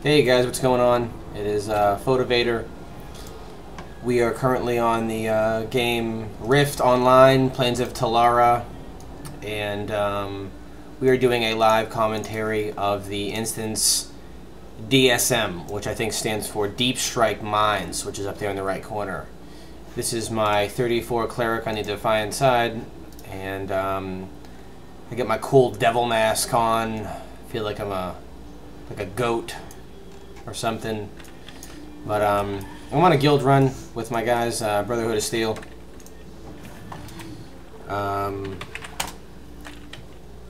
Hey guys, what's going on? It is Photovator. We are currently on the game Rift Online, Plains of Telara, and we are doing a live commentary of the instance DSM, which I think stands for Deep Strike Mines, which is up there in the right corner. This is my 34 cleric I need to fly inside, and I get my cool devil mask on. I feel like I'm like a goat or something. But I'm on a guild run with my guys, Brotherhood of Steel.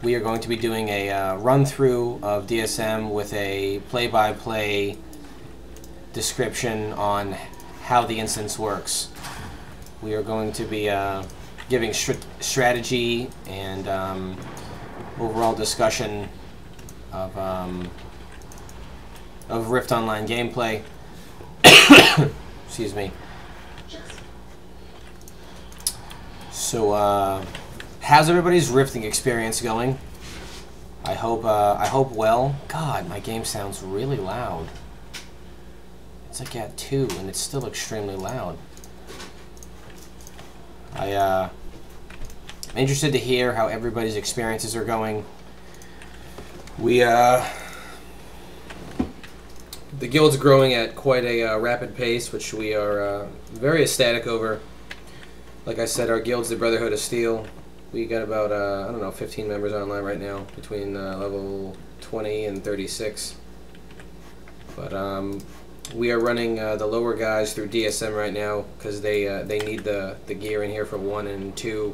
We are going to be doing a run-through of DSM with a play-by-play description on how the instance works. We are going to be giving strategy and overall discussion of Rift Online gameplay. Excuse me. So, how's everybody's rifting experience going? I hope well. God, my game sounds really loud. It's like at 2, and it's still extremely loud. I'm interested to hear how everybody's experiences are going. The guild's growing at quite a rapid pace, which we are very ecstatic over. Like I said, our guild's the Brotherhood of Steel. We got about, I don't know, 15 members online right now, between level 20 and 36. But we are running the lower guys through DSM right now, because they need the gear in here for 1 and 2.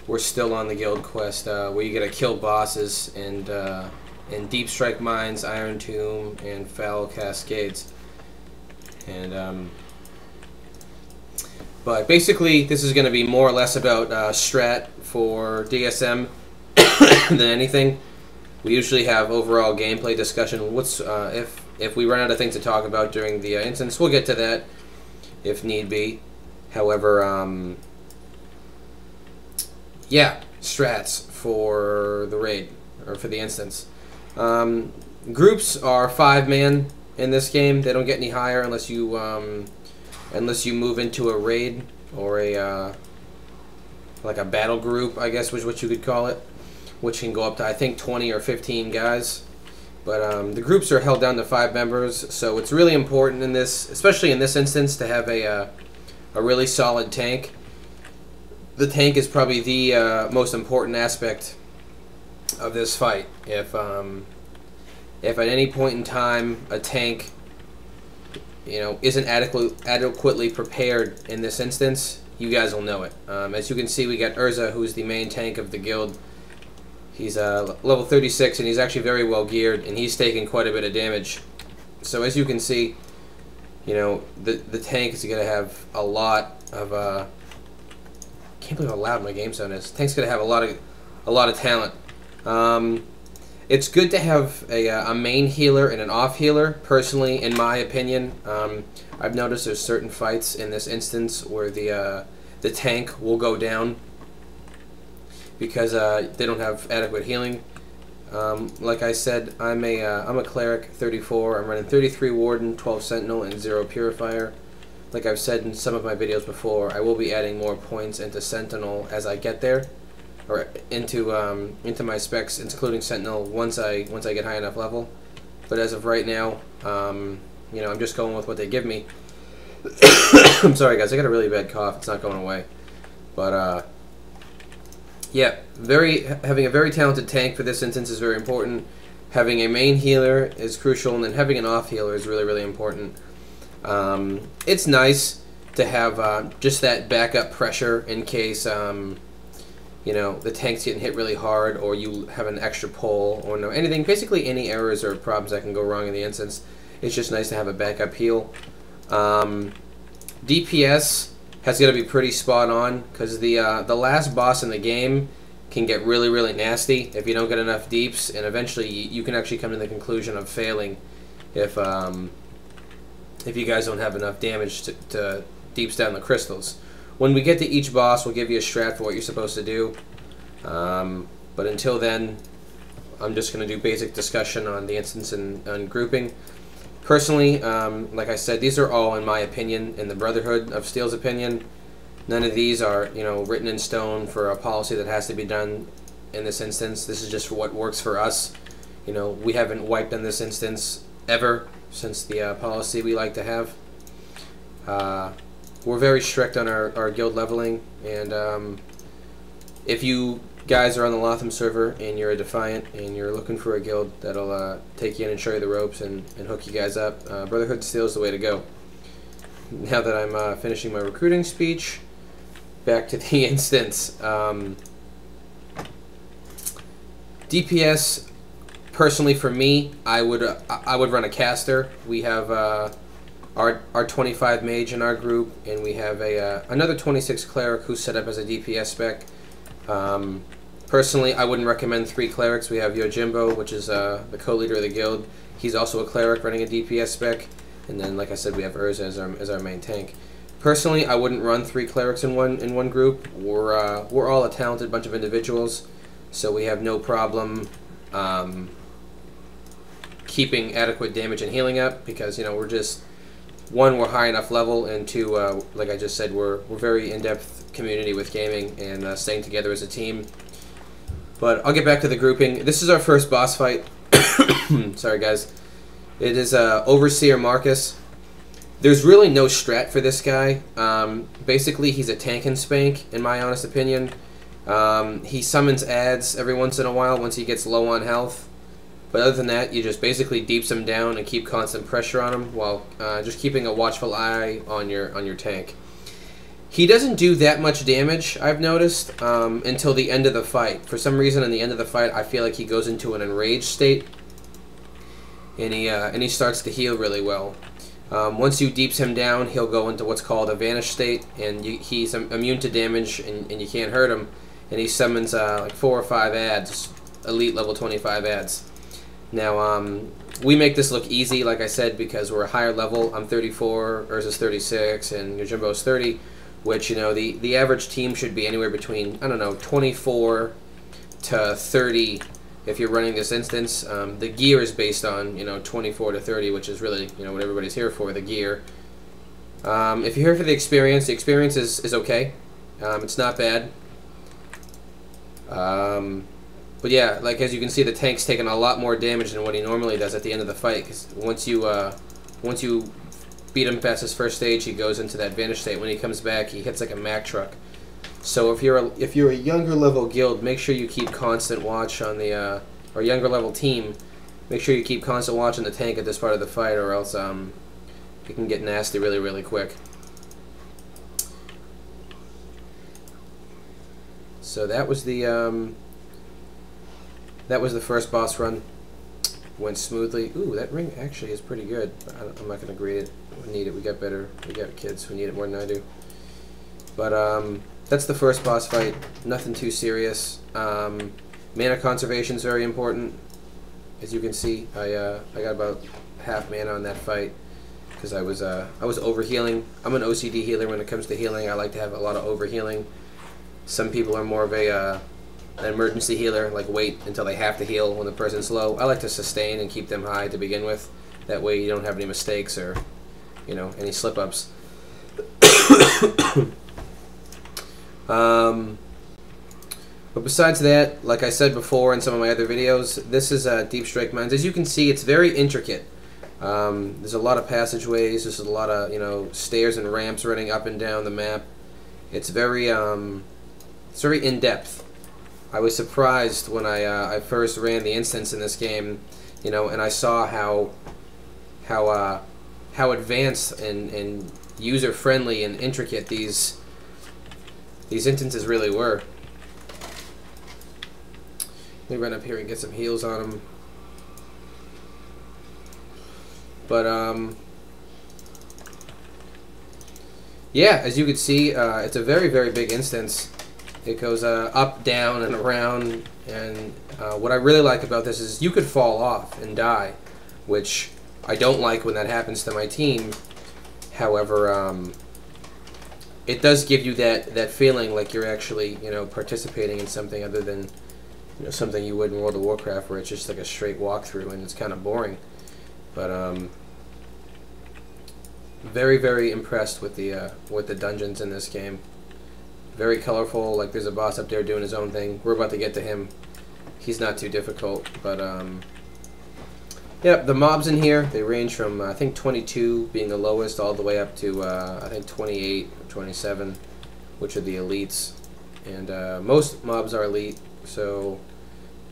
We're still on the guild quest where you gotta kill bosses and Deep Strike Mines, Iron Tomb, and Foul Cascades. And but basically, this is going to be more or less about strat for DSM than anything. We usually have overall gameplay discussion. What's if we run out of things to talk about during the instance, we'll get to that if need be. However, yeah, strats for the raid or for the instance. Groups are 5-man in this game. They don't get any higher unless you move into a raid or a like a battle group, I guess was what you could call it, which can go up to I think 20 or 15 guys. But the groups are held down to 5 members, so it's really important in this, especially in this instance, to have a really solid tank. The tank is probably the most important aspect of this fight. If at any point in time a tank, isn't adequately prepared in this instance, you guys will know it. As you can see, we got Urza, who's the main tank of the guild. He's level 36, and he's actually very well geared, and he's taking quite a bit of damage. So as you can see, the tank is going to have a lot of I can't believe how loud my game sound is. The tank's going to have a lot of talent. It's good to have a main healer and an off healer, personally, in my opinion. I've noticed there's certain fights in this instance where the tank will go down because they don't have adequate healing. Like I said, I'm a cleric, 34. I'm running 33 Warden, 12 Sentinel, and 0 Purifier. Like I've said in some of my videos before, I will be adding more points into Sentinel as I get there, or into my specs, including Sentinel, once I get high enough level. But as of right now, I'm just going with what they give me. I'm sorry guys, I got a really bad cough. It's not going away. But yeah, having a very talented tank for this instance is very important. Having a main healer is crucial, and then having an off healer is really, really important. It's nice to have just that backup pressure in case the tank's getting hit really hard, or you have an extra pull, or anything, basically any errors or problems that can go wrong in the instance. It's just nice to have a backup heal. DPS has got to be pretty spot on, because the last boss in the game can get really, really nasty if you don't get enough deeps, and eventually you can actually come to the conclusion of failing if you guys don't have enough damage to deeps down the crystals. When we get to each boss, we'll give you a strat for what you're supposed to do. But until then, I'm just going to do basic discussion on the instance and on grouping. Personally, like I said, these are all in my opinion, in the Brotherhood of Steel's opinion. None of these are, written in stone for a policy that has to be done in this instance. This is just for what works for us. We haven't wiped in this instance ever since the policy we like to have. We're very strict on our guild leveling, and if you guys are on the Lotham server and you're a Defiant and you're looking for a guild that'll take you in and show you the ropes and hook you guys up, Brotherhood of Steel is the way to go. Now that I'm finishing my recruiting speech, back to the instance. DPS, personally for me, I would run a caster. We have our 25 mage in our group, and we have another 26 cleric who's set up as a DPS spec. Personally, I wouldn't recommend 3 clerics. We have Yojimbo, which is the co-leader of the guild. He's also a cleric running a DPS spec. And then, like I said, we have Urza as our main tank. Personally, I wouldn't run 3 clerics in one group. We're all a talented bunch of individuals, so we have no problem keeping adequate damage and healing up, because we're just, one, we're high enough level, and 2, like I just said, we're very in-depth community with gaming and staying together as a team. But I'll get back to the grouping. This is our first boss fight. Sorry, guys. It is Overseer Marcus. There's really no strat for this guy. Basically, he's a tank and spank, in my honest opinion. He summons ads every once in a while once he gets low on health. But other than that, you just basically deeps him down and keep constant pressure on him while just keeping a watchful eye on your tank. He doesn't do that much damage, I've noticed, until the end of the fight. For some reason, in the end of the fight, I feel like he goes into an enraged state, and he starts to heal really well. Once you deeps him down, he'll go into what's called a vanish state, and he's immune to damage, and you can't hurt him. And he summons like 4 or 5 ads, elite level 25 ads. Now, we make this look easy, like I said, because we're a higher level. I'm 34, Urza's 36, and Yojimbo's 30. Which, the average team should be anywhere between, I don't know, 24 to 30 if you're running this instance. The gear is based on, 24 to 30, which is really, what everybody's here for, the gear. If you're here for the experience is okay. It's not bad. But yeah, like as you can see, the tank's taking a lot more damage than what he normally does at the end of the fight, because once you beat him past his first stage, he goes into that vanish state. When he comes back, he hits like a Mack truck. So if you're a younger level guild, make sure you keep constant watch on the or younger level team. Make sure you keep constant watch on the tank at this part of the fight, or else it can get nasty really quick. So that was the first boss run. Went smoothly. Ooh, that ring actually is pretty good. I'm not going to grade it. We need it. We got better. We got kids who need it more than I do. But that's the first boss fight. Nothing too serious. Mana conservation is very important. As you can see, I got about half mana on that fight because I was overhealing. I'm an OCD healer when it comes to healing. I like to have a lot of overhealing. Some people are more of an emergency healer, like wait until they have to heal when the person's low. I like to sustain and keep them high to begin with. That way you don't have any mistakes or, any slip-ups. But besides that, like I said before in some of my other videos, this is Deep Strike Mines. As you can see, it's very intricate. There's a lot of passageways. There's a lot of stairs and ramps running up and down the map. It's very in-depth. I was surprised when I first ran the instance in this game, and I saw how advanced and user-friendly and intricate these instances really were. Let me run up here and get some heals on them. But yeah, as you can see, it's a very big instance. It goes up, down, and around, and what I really like about this is you could fall off and die, which I don't like when that happens to my team. However, it does give you that feeling like you're actually participating in something other than something you would in World of Warcraft, where it's just like a straight walkthrough and it's kind of boring. But Very, very impressed with the dungeons in this game. Very colorful. Like there's a boss up there doing his own thing. We're about to get to him. He's not too difficult, but yeah, the mobs in here, they range from I think 22 being the lowest all the way up to I think 28 or 27, which are the elites. And most mobs are elite, so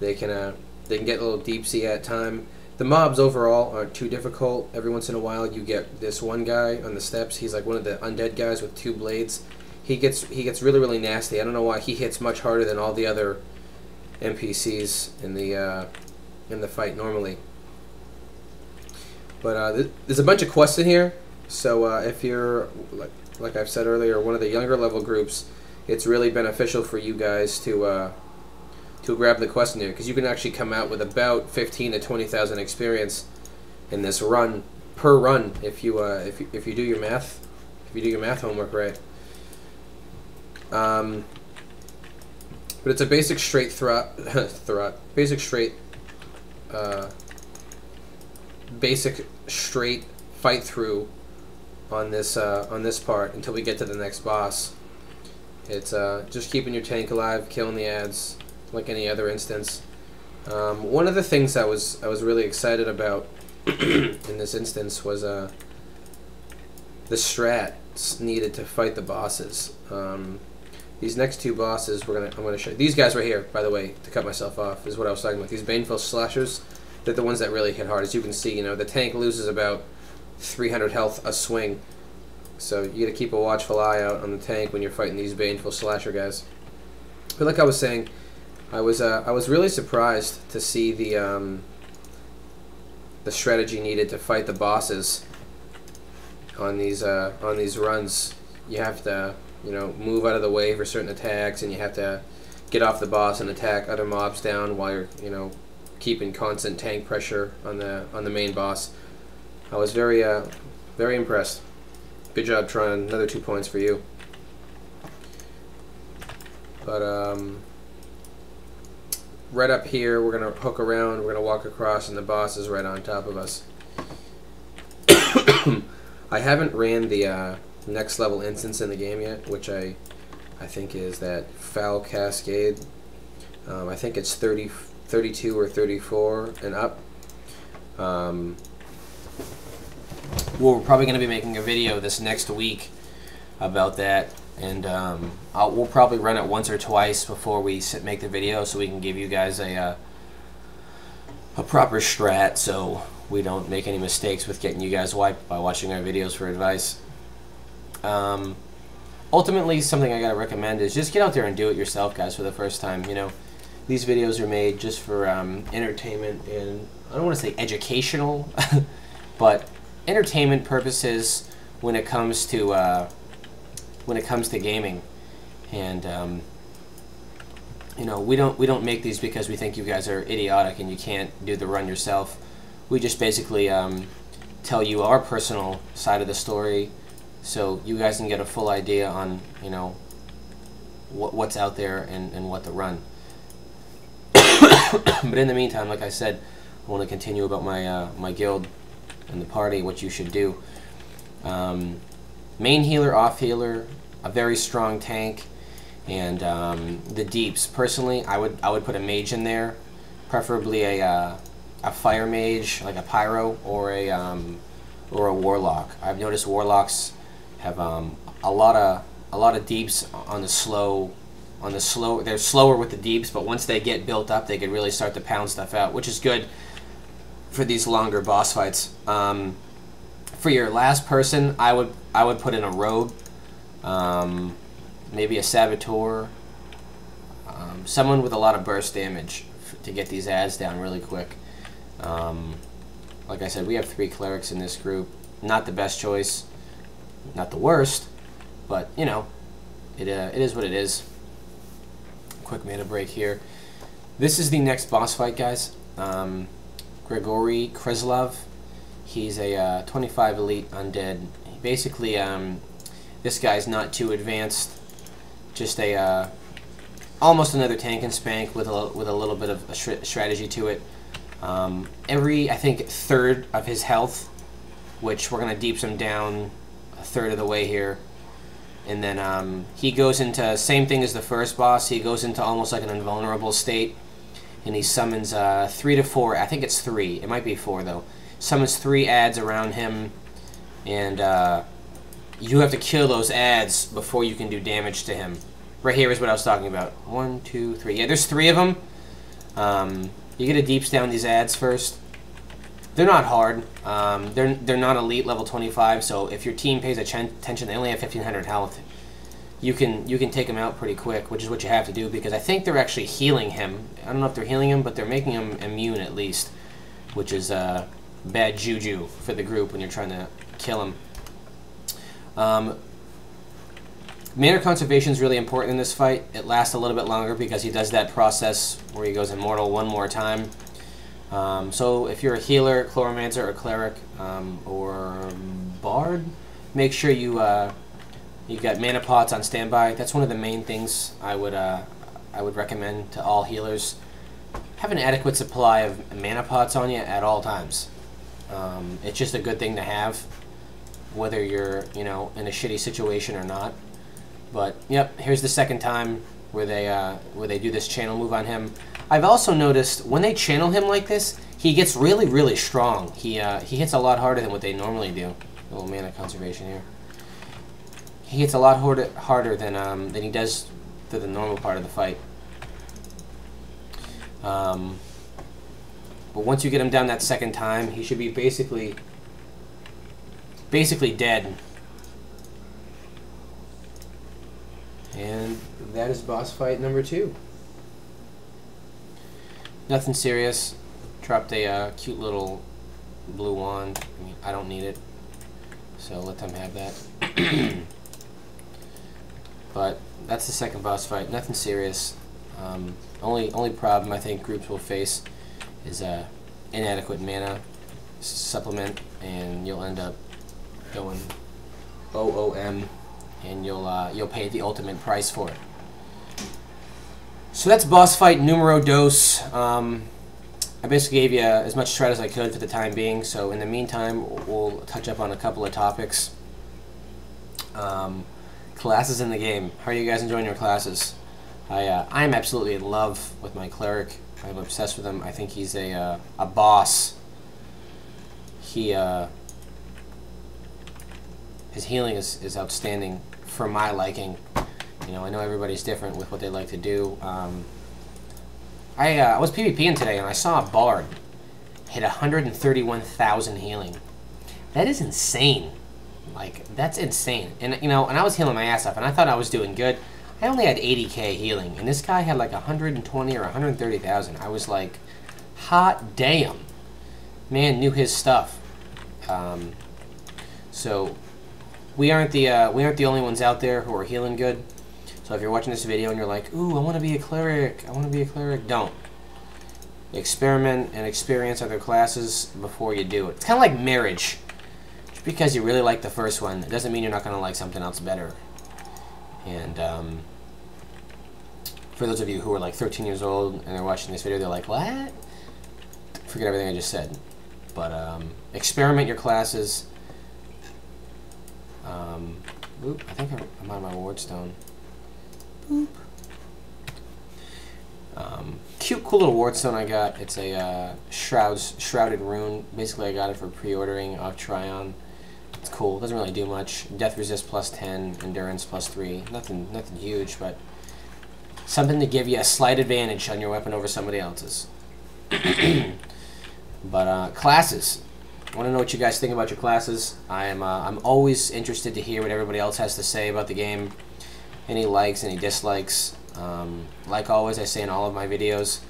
they can get a little deep sea at time. The mobs overall aren't too difficult. Every once in a while you get this one guy on the steps. He's like one of the undead guys with 2 blades. He gets really, really nasty. I don't know why he hits much harder than all the other NPCs in the fight normally. But there's a bunch of quests in here, so if you're like I've said earlier, one of the younger level groups, it's really beneficial for you guys to grab the quest in here, because you can actually come out with about 15 to 20,000 experience in this run per run if you do your math homework right. But it's a basic straight basic straight fight through on this part until we get to the next boss. It's just keeping your tank alive, killing the ads like any other instance. One of the things I was really excited about in this instance was the strats needed to fight the bosses. These next 2 bosses I'm gonna show you. These guys right here, by the way, to cut myself off, is what I was talking about. These Baneful Slashers, they're the ones that really hit hard. As you can see, you know, the tank loses about 300 health a swing. So you gotta keep a watchful eye out on the tank when you're fighting these Baneful Slasher guys. But like I was saying, I was really surprised to see the strategy needed to fight the bosses on these runs. You have to, you know, move out of the way for certain attacks, and you have to get off the boss and attack other mobs down while you're, you know, keeping constant tank pressure on the main boss. I was very impressed. Good job, Tron. Another 2 points for you. But right up here, we're gonna hook around. We're gonna walk across, and the boss is right on top of us. I haven't ran the next level instance in the game yet, which I think is that Foul Cascade. I think it's 32 or 34 and up. We're probably going to be making a video this next week about that, and we'll probably run it once or twice before we make the video, so we can give you guys a proper strat, so we don't make any mistakes with getting you guys wiped by watching our videos for advice. Ultimately, something I gotta recommend is just get out there and do it yourself, guys, for the first time. You know, these videos are made just for entertainment and, I don't want to say educational, but entertainment purposes when it comes to gaming. And you know, we don't make these because we think you guys are idiotic and you can't do the run yourself. We just basically tell you our personal side of the story, so you guys can get a full idea on, you know, what's out there and what to run. But in the meantime, like I said, I want to continue about my my guild and the party, what you should do. Main healer, off healer, a very strong tank, and the deeps. Personally, I would put a mage in there, preferably a fire mage like a pyro, or a warlock. I've noticed warlocks have a lot of deeps on the slow. They're slower with the deeps, but once they get built up, they can really start to pound stuff out, which is good for these longer boss fights. For your last person, I would put in a rogue, maybe a saboteur, someone with a lot of burst damage to get these ads down really quick. Like I said, we have 3 clerics in this group. Not the best choice, not the worst, but you know, it is what it is. Quick mana break here. This is the next boss fight, guys. Grigory Kreslov. He's a 25 elite undead. Basically, this guy's not too advanced. Just a almost another tank and spank with a little bit of a strategy to it. Every, I think, third of his health which we're going to deeps him down a third of the way here. And then he goes into, same thing as the first boss, he goes into almost like an invulnerable state. And he summons 3 to 4, I think it's 3, it might be 4 though. Summons 3 adds around him, and you have to kill those adds before you can do damage to him. Right here is what I was talking about. 1, 2, 3. Yeah, there's 3 of them. You get to deeps down these adds first. They're not hard. They're not elite level 25, so if your team pays attention, they only have 1,500 health. You can take them out pretty quick, which is what you have to do, because I think they're actually healing him. I don't know if they're healing him, but they're making him immune at least, which is bad juju for the group when you're trying to kill him. Mana conservation is really important in this fight. It lasts a little bit longer because he does that process where he goes immortal one more time. So if you're a healer, chloromancer, or cleric, or bard, make sure you got mana pots on standby. That's one of the main things I would recommend to all healers. Have an adequate supply of mana pots on you at all times. It's just a good thing to have, whether you're in a shitty situation or not. But yep, here's the second time where they do this channel move on him. I've also noticed when they channel him like this, he gets really, really strong. He hits a lot harder than what they normally do. A little mana conservation here. He hits a lot harder than he does to the normal part of the fight. But once you get him down that second time, he should be basically dead. And that is boss fight number 2. Nothing serious. Dropped a cute little blue wand. I mean, I don't need it, so let them have that. But that's the second boss fight. Nothing serious. Only problem I think groups will face is inadequate mana supplement, and you'll end up going OOM, and you'll pay the ultimate price for it. So that's boss fight numero dos. I basically gave you as much strat as I could for the time being, so in the meantime we'll touch up on a couple of topics. Classes in the game. How are you guys enjoying your classes? I'm absolutely in love with my cleric. I'm obsessed with him. I think he's a boss. His healing is outstanding for my liking. I know everybody's different with what they like to do. I was PvPing today and I saw a bard hit 131,000 healing. That is insane. Like, that's insane. And and I was healing my ass off and I thought I was doing good. I only had 80k healing and this guy had like 120 or 130,000. I was like, hot damn. Man knew his stuff. So we aren't the only ones out there who are healing good. So if you're watching this video and you're like, ooh, I want to be a cleric, don't. Experiment and experience other classes before you do it. It's kind of like marriage. Just because you really like the first one, it doesn't mean you're not going to like something else better. And for those of you who are like 13 years old and they're watching this video, they're like, what? Forget everything I just said. But experiment your classes. Oop, I think I'm on my ward stone. Boop. Cute, cool little ward stone I got. It's a shrouded rune. Basically, I got it for pre-ordering off Tryon. It's cool. Doesn't really do much. Death resist plus 10, endurance plus 3. Nothing huge, but something to give you a slight advantage on your weapon over somebody else's. But classes. I want to know what you guys think about your classes. I'm always interested to hear what everybody else has to say about the game. Any likes, any dislikes. Like always, I say in all of my videos,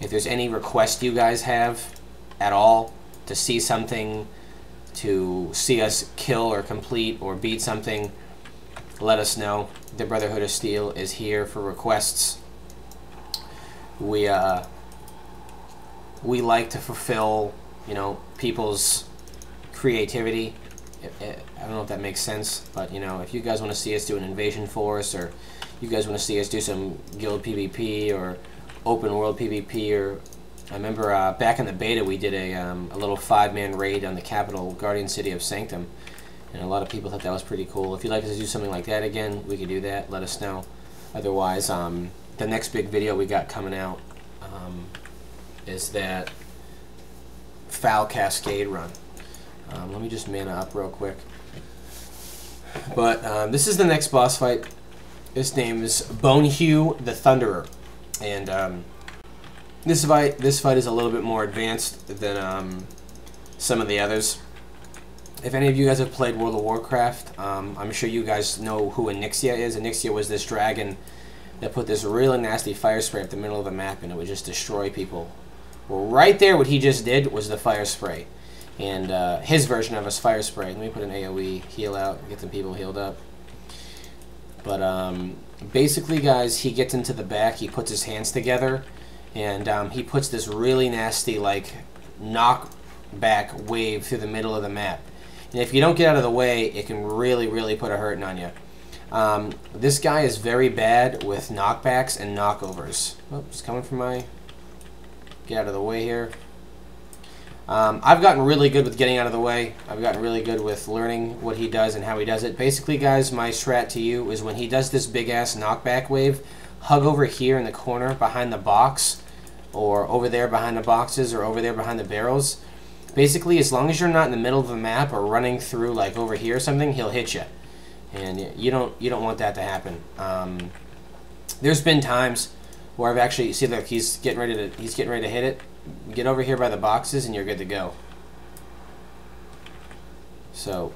if there's any request you guys have at all to see something, to see us kill or complete or beat something, let us know. The Brotherhood of Steel is here for requests. We like to fulfill, people's creativity. I don't know if that makes sense, but if you guys want to see us do an invasion force, or you guys want to see us do some guild PvP or open world PvP or I remember back in the beta we did a little 5-man raid on the capital Guardian City of Sanctum, and a lot of people thought that was pretty cool. If you'd like us to do something like that again, we could do that. Let us know. Otherwise, the next big video we got coming out is that Foul Cascade run. Let me just mana up real quick. But this is the next boss fight. His name is Bonehue the Thunderer, and this fight is a little bit more advanced than some of the others. If any of you guys have played World of Warcraft, I'm sure you guys know who Onyxia is. Onyxia was this dragon that put this really nasty fire spray at the middle of the map, and it would just destroy people. Well, right there, what he just did was the fire spray. And his version of his fire spray. Let me put an AoE heal out, get some people healed up. But basically, guys, he gets into the back, he puts his hands together, and he puts this really nasty, like, knockback wave through the middle of the map. And if you don't get out of the way, it can really, really put a hurting on you. This guy is very bad with knockbacks and knockovers. Oh, it's coming from my... Get out of the way here. I've gotten really good with getting out of the way. I've gotten really good with learning what he does and how he does it. Basically, guys, my strat to you is when he does this big-ass knockback wave, hug over here in the corner behind the box, or over there behind the boxes, or over there behind the barrels. Basically, as long as you're not in the middle of the map or running through, like, over here or something, he'll hit you. And you don't want that to happen. There's been times where I've actually... See, look, he's getting ready to hit it. Get over here by the boxes and you're good to go. So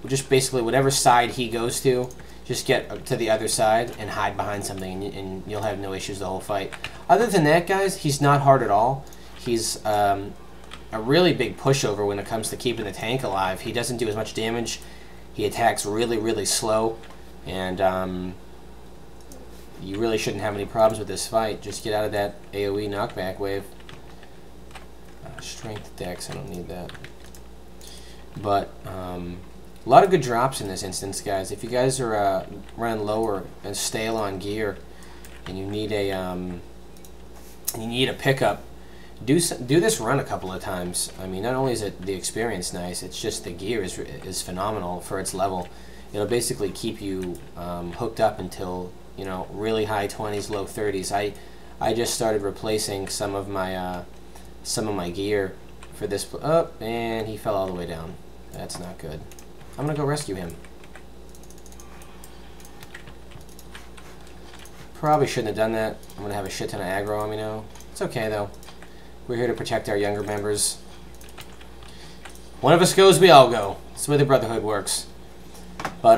just basically whatever side he goes to, just get to the other side and hide behind something, and you'll have no issues the whole fight. Other than that, guys, he's not hard at all. He's a really big pushover when it comes to keeping the tank alive. He doesn't do as much damage. He attacks really, really slow, and you really shouldn't have any problems with this fight. Just get out of that AoE knockback wave. Strength Dex, I don't need that. But a lot of good drops in this instance, guys. If you guys are running lower and stale on gear, and you need a pickup, do this run a couple of times. I mean, not only is it the experience nice, it's just the gear is phenomenal for its level. It'll basically keep you hooked up until, you know, really high 20s, low 30s. I just started replacing some of my gear for this. Oh, and he fell all the way down. That's not good. I'm gonna go rescue him. Probably shouldn't have done that. I'm gonna have a shit ton of aggro on me now. It's okay though. We're here to protect our younger members. One of us goes, we all go. That's the way the Brotherhood works. But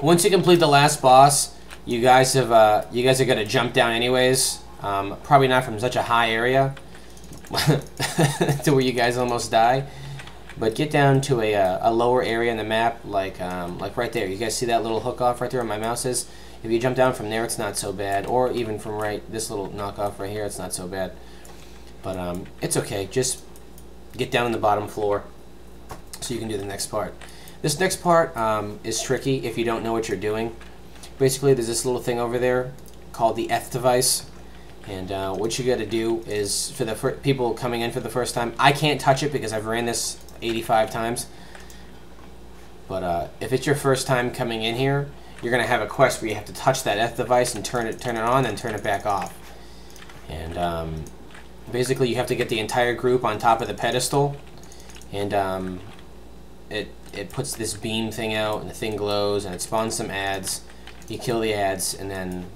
once you complete the last boss, you guys are gonna jump down anyways. Probably not from such a high area to where you guys almost die, but get down to a lower area in the map, like right there. You guys see that little hook off right there where my mouse is? If you jump down from there, it's not so bad, or even from this little knockoff right here, it's not so bad. But it's okay. Just get down on the bottom floor so you can do the next part. This next part is tricky if you don't know what you're doing. Basically, there's this little thing over there called the F device. And what you got to do is, for the people coming in for the first time, I can't touch it because I've ran this 85 times. But if it's your first time coming in here, you're going to have a quest where you have to touch that F device and turn it on, then turn it back off. And basically, you have to get the entire group on top of the pedestal, and it puts this beam thing out, and the thing glows, and it spawns some ads. You kill the ads, and then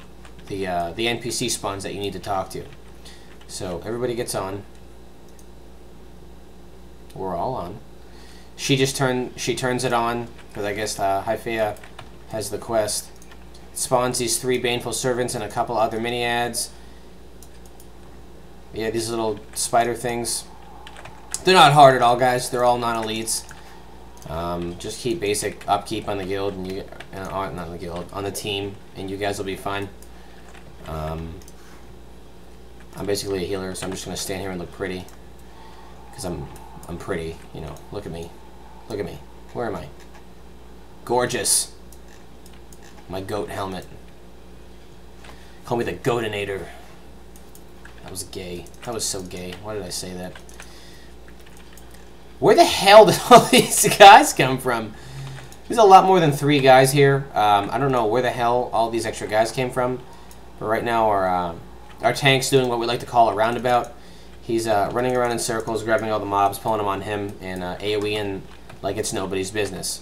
the NPC spawns that you need to talk to. So everybody gets on. We're all on. She turns it on because I guess Hyphea has the quest. It spawns these 3 baneful servants and a couple other mini ads. Yeah, these little spider things. They're not hard at all, guys. They're all non-elites. Just keep basic upkeep on the guild, and you not on the guild, on the team, and you guys will be fine. I'm basically a healer, so I'm just gonna stand here and look pretty, because I'm pretty, you know. Look at me, look at me. Where am I? Gorgeous. My goat helmet. Call me the Goatinator. That was gay. That was so gay. Why did I say that? Where the hell did all these guys come from? There's a lot more than 3 guys here. I don't know where the hell all these extra guys came from. But right now our tank's doing what we like to call a roundabout. He's running around in circles, grabbing all the mobs, pulling them on him, and AoEing like it's nobody's business.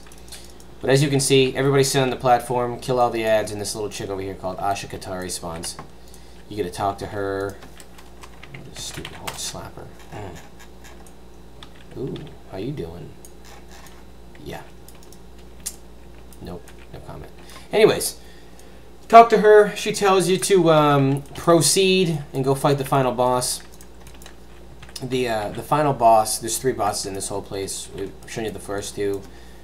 But as you can see, everybody sit on the platform, kill all the ads, and this little chick over here called Asha Katari spawns. You get to talk to her. Stupid horse slapper. Ooh, how you doing? Yeah. Nope, no comment. Anyways, talk to her. She tells you to proceed and go fight the final boss. The final boss, there's 3 bosses in this whole place. We've shown you the first 2.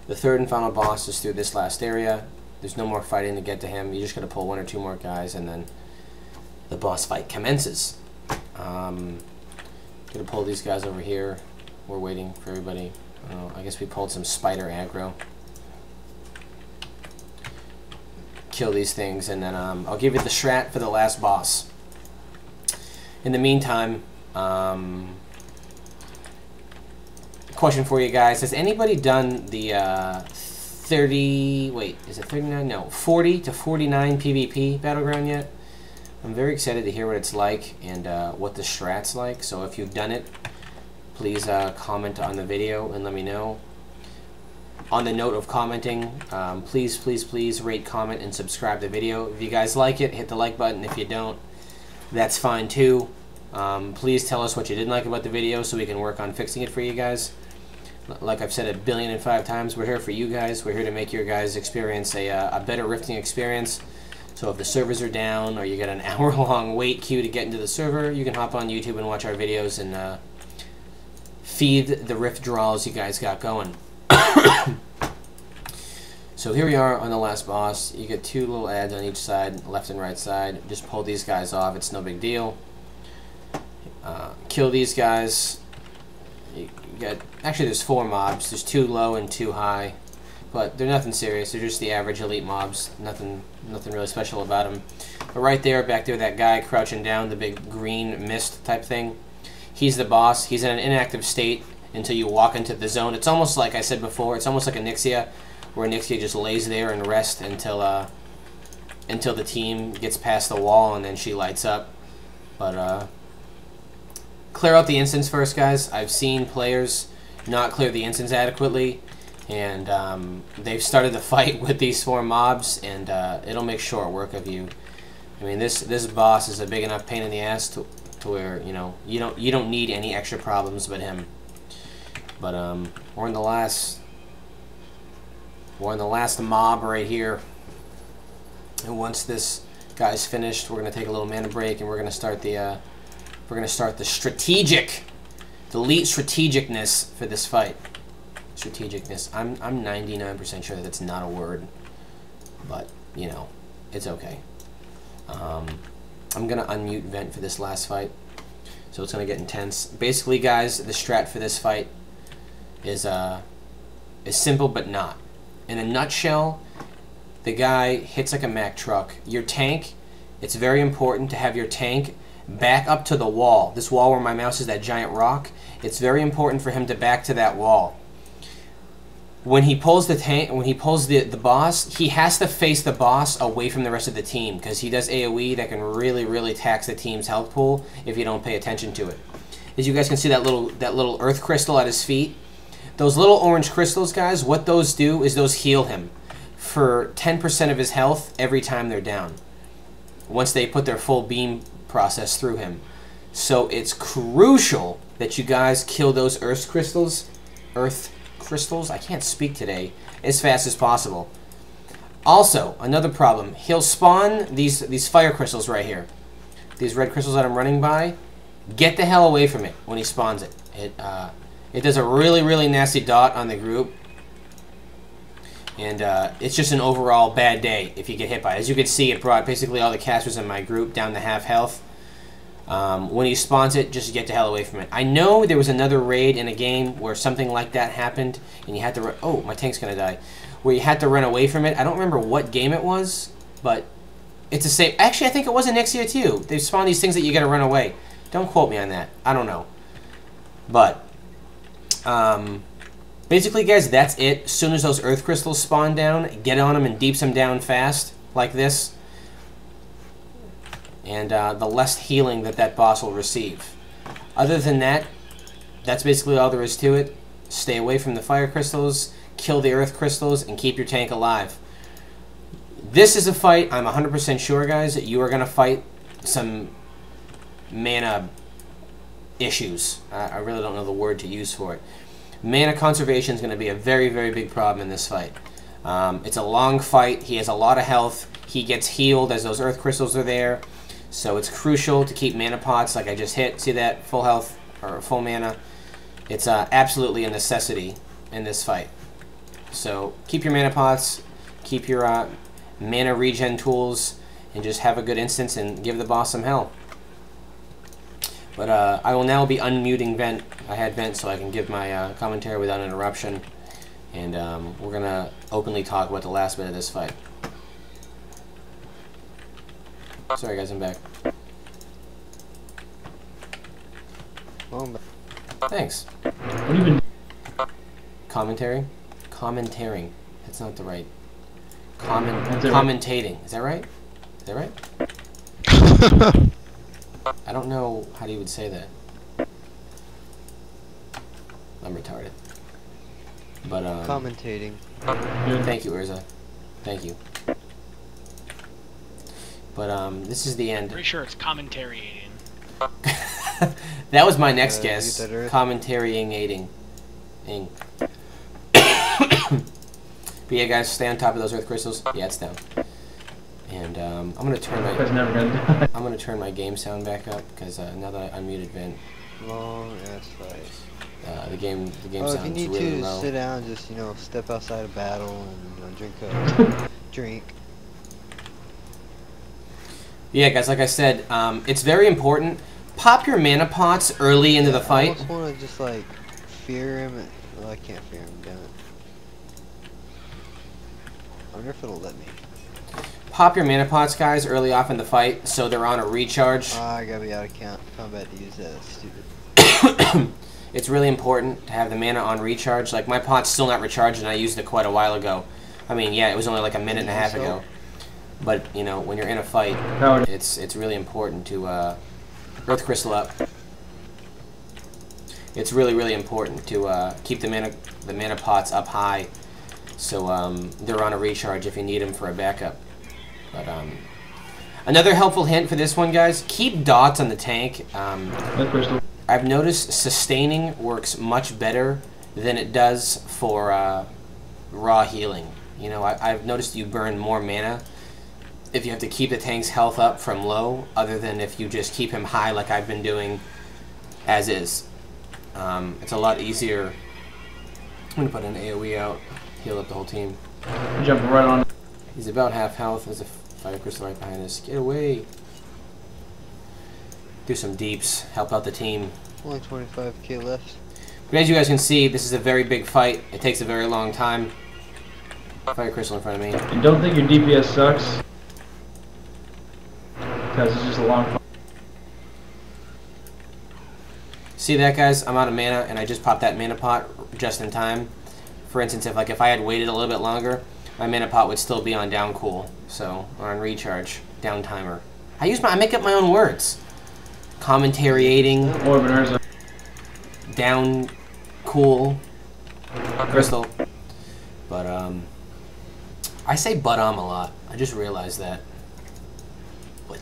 The 3rd and final boss is through this last area. There's no more fighting to get to him. You just gotta pull 1 or 2 more guys, and then the boss fight commences. Gonna pull these guys over here. We're waiting for everybody. I guess we pulled some spider aggro. Kill these things, and then I'll give you the strat for the last boss. In the meantime, question for you guys: has anybody done the 40 to 49 PvP battleground yet? I'm very excited to hear what it's like and what the strat's like. So if you've done it, please comment on the video and let me know. On the note of commenting, please rate, comment, and subscribe the video. If you guys like it, hit the like button. If you don't, that's fine too. Please tell us what you didn't like about the video so we can work on fixing it for you guys. Like I've said 1,000,000,005 times, we're here for you guys. We're here to make your guys' experience a better rifting experience. So if the servers are down or you get an hour-long wait queue to get into the server, you can hop on YouTube and watch our videos and feed the rift draws you guys got going. So here we are on the last boss. You get 2 little ads on each side, left and right side. Just pull these guys off. It's no big deal. Kill these guys. You got, actually, there's 4 mobs. There's 2 low and 2 high, but they're nothing serious. They're just the average elite mobs. Nothing really special about them. But right there, back there, that guy crouching down, the big green mist type thing. He's the boss. He's in an inactive state until you walk into the zone. It's almost like I said before. It's almost like a Nixia, where Nixia just lays there and rests until the team gets past the wall and then she lights up. But clear out the instance first, guys. I've seen players not clear the instance adequately, and they've started to fight with these 4 mobs, and it'll make short work of you. I mean, this boss is a big enough pain in the ass to where you don't need any extra problems but him. But we're in the last mob right here, and once this guy's finished, we're gonna take a little mana break, and we're gonna start the elite strategicness for this fight. Strategicness. I'm 99% sure that that's not a word, but you know, it's okay. I'm gonna unmute vent for this last fight, so it's gonna get intense. Basically, guys, the strat for this fight is simple but not. In a nutshell, the guy hits like a Mack truck. Your tank, it's very important to have your tank back up to the wall. This wall where my mouse is, that giant rock, it's very important for him to back to that wall. When he pulls the boss, he has to face the boss away from the rest of the team, because he does AoE that can really tax the team's health pool if you don't pay attention to it. As you guys can see, that little earth crystal at his feet, those little orange crystals, guys, what those do is those heal him for 10% of his health every time they're down, once they put their full beam process through him. So it's crucial that you guys kill those earth crystals, I can't speak today, as fast as possible. Also, another problem, he'll spawn these fire crystals right here. These red crystals that I'm running by, get the hell away from it when he spawns it. It does a really nasty dot on the group, and it's just an overall bad day if you get hit by it. As you can see, it brought basically all the casters in my group down to half health. When he spawns it, just get the hell away from it. I know there was another raid in a game where something like that happened, and you had to oh, my tank's gonna die. Where you had to run away from it. I don't remember what game it was, but it's the same. Actually, I think it was in Nixia too. They spawn these things that you gotta run away. Don't quote me on that. I don't know. But, basically, guys, that's it. As soon as those earth crystals spawn down, get on them and deeps them down fast, like this. And the less healing that boss will receive. Other than that, that's basically all there is to it. Stay away from the fire crystals, kill the earth crystals, and keep your tank alive. This is a fight, I'm 100% sure, guys, that you are going to fight some mana issues. I really don't know the word to use for it. Mana conservation is going to be a very, very big problem in this fight. It's a long fight. He has a lot of health. He gets healed as those earth crystals are there. So it's crucial to keep mana pots like I just hit. See that? Full health or full mana. It's absolutely a necessity in this fight. So keep your mana pots, keep your mana regen tools, and just have a good instance and give the boss some hell. But I will now be unmuting Vent. I had Vent so I can give my commentary without interruption. And we're going to openly talk about the last bit of this fight. Sorry guys, I'm back. Well, I'm back. Thanks. What have you been? Commentary? Commentaring. That's not the right. That's it, Commentating. Is that right? Is that right? I don't know how you would say that. I'm retarded. But Commentating. thank you, Urza. Thank you. But this is the end. Pretty sure it's commentarying. That was my next You guess. get that, Earth? Commentarying. But yeah, guys, stay on top of those earth crystals. Yeah, it's down. And I'm gonna turn That's my never gonna die. I'm gonna turn my game sound back up because now that I unmuted Vent, Long ass fight. the game Oh, if you sounds need really to low. sit down, just step outside a battle and drink a drink. Yeah, guys, like I said, it's very important. Pop your mana pots early into the I fight. almost want to just fear him. Well, I can't fear him. Damn it. I wonder if it'll let me. Pop your mana pots, guys, early off in the fight, so they're on a recharge. I gotta be out of combat to use that. That's stupid. It's really important to have the mana on recharge. Like, my pot's still not recharged, and I used it quite a while ago. I mean, yeah, it was only like a minute and a half ago. But, you know, when you're in a fight, it's really important to Earth Crystal up. It's really, really important to keep the mana pots up high, so they're on a recharge if you need them for a backup. But another helpful hint for this one, guys: keep dots on the tank. I've noticed sustaining works much better than it does for raw healing. You know, I've noticed you burn more mana if you have to keep the tank's health up from low, other than if you just keep him high like I've been doing as is. It's a lot easier. I'm going to put an AoE out, heal up the whole team. Jumping right on. He's about half health. There's a fire crystal right behind us. Get away. Do some deeps, help out the team. Only 25k left. But as you guys can see, this is a very big fight. It takes a very long time. Fire crystal in front of me. And don't think your DPS sucks, because it's just a long fight. See that, guys? I'm out of mana, and I just popped that mana pot just in time. For instance, if I had waited a little bit longer, my mana pot would still be on down cool, so or on recharge, down timer. I make up my own words. Commentarying, down cool, crystal. But I say a lot. I just realized that. But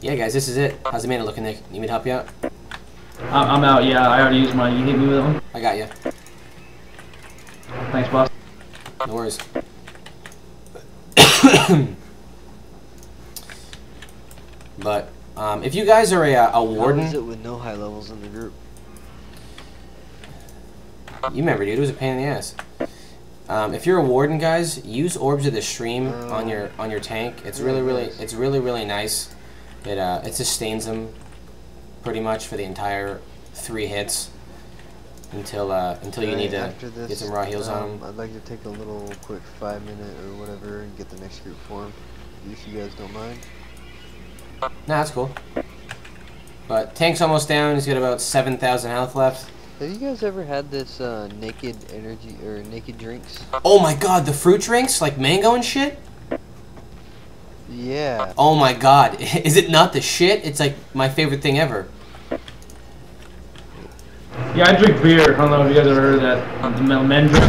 yeah, guys, this is it. How's the mana looking, Nick? Need me to help you out? I'm out. Yeah, I already used mine. You hit me with that one. I got you. Thanks, boss. No worries. But if you guys are a warden, How is it with no high levels in the group? you remember, dude, it was a pain in the ass. If you're a warden, guys, use Orbs of the Stream on your tank. It's really nice. It sustains them pretty much for the entire 3 hits until you need to get some raw heals on them. I'd like to take a little quick 5-minute or whatever and get the next group formed, if you guys don't mind. Nah, that's cool. But tank's almost down. He's got about 7,000 health left. Have you guys ever had this naked energy or naked drinks? Oh my god, the fruit drinks? Like mango and shit? Yeah. Oh my god. Is it not the shit? It's like my favorite thing ever. Yeah, I drink beer. I don't know if you guys ever heard of that. The men drink.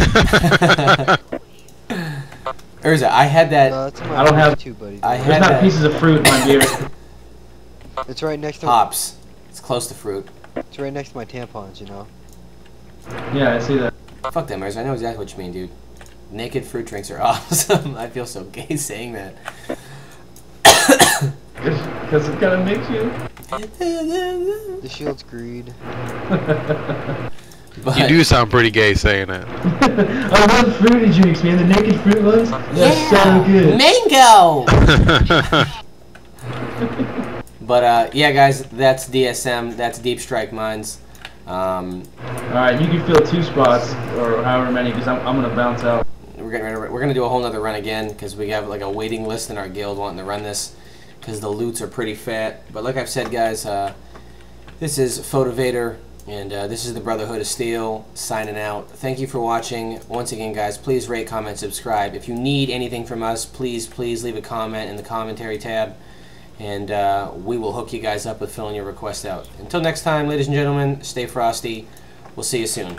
Urza, I had that. No, that's I don't have. too, buddy. I There's had not that. pieces of fruit in my beer. It's right next to Hops. It's close to fruit. It's right next to my tampons, you know. Yeah, I see that. Fuck them, Urza. I know exactly what you mean, dude. Naked fruit drinks are awesome. I feel so gay saying that. Because it kind of makes you. The shield's greed. But, You do sound pretty gay saying that. I love fruity drinks, man. The naked fruit ones. They're so good. Mango! But, yeah, guys, that's DSM. That's Deep Strike Mines. Alright, you can fill 2 spots, or however many, because I'm going to bounce out. We're gonna do a whole nother run again, because we have, like, a waiting list in our guild wanting to run this, because the loots are pretty fat. But like I've said, guys, this is Photovator, and this is the Brotherhood of Steel, signing out. Thank you for watching. Once again, guys, please rate, comment, subscribe. If you need anything from us, please leave a comment in the commentary tab, and we will hook you guys up with filling your request out. Until next time, ladies and gentlemen, stay frosty. We'll see you soon.